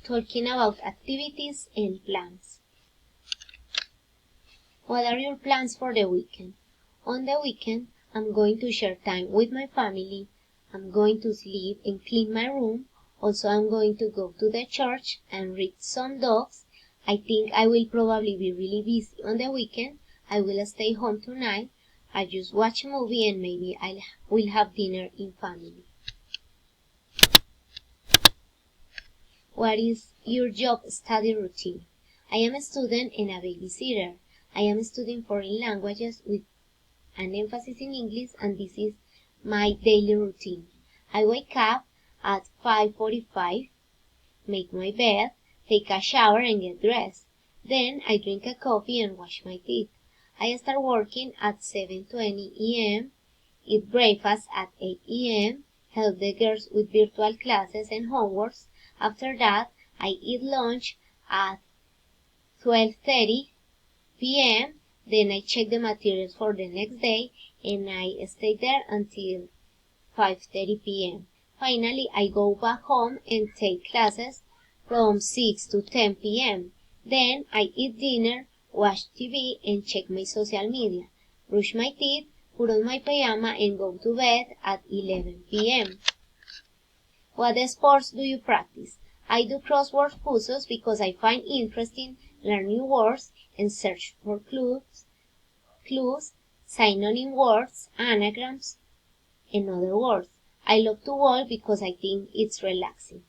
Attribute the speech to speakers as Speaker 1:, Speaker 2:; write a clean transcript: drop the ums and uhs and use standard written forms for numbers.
Speaker 1: talking about activities and plans. What are your plans for the weekend? On the weekend, I'm going to share time with my family. I'm going to sleep and clean my room. Also, I'm going to go to the church and read some books. I think I will probably be really busy on the weekend. I will stay home tonight. I just watch a movie and maybe I will have dinner in family. What is your job study routine? I am a student and a babysitter. I am studying foreign languages with an emphasis in English, and this is my daily routine. I wake up at 5:45, make my bed, take a shower and get dressed. Then I drink a coffee and wash my teeth. I start working at 7:20 a.m., eat breakfast at 8 a.m., help the girls with virtual classes and homeworks. After that, I eat lunch at 12:30 p.m. Then I check the materials for the next day and I stay there until 5:30 p.m. Finally, I go back home and take classes from 6 to 10 p.m. Then I eat dinner, watch TV, and check my social media, brush my teeth, put on my pajama, and go to bed at 11 p.m. What sports do you practice? I do crossword puzzles because I find interesting, learn new words, and search for clues, synonym words, anagrams, and other words. I love to walk because I think it's relaxing.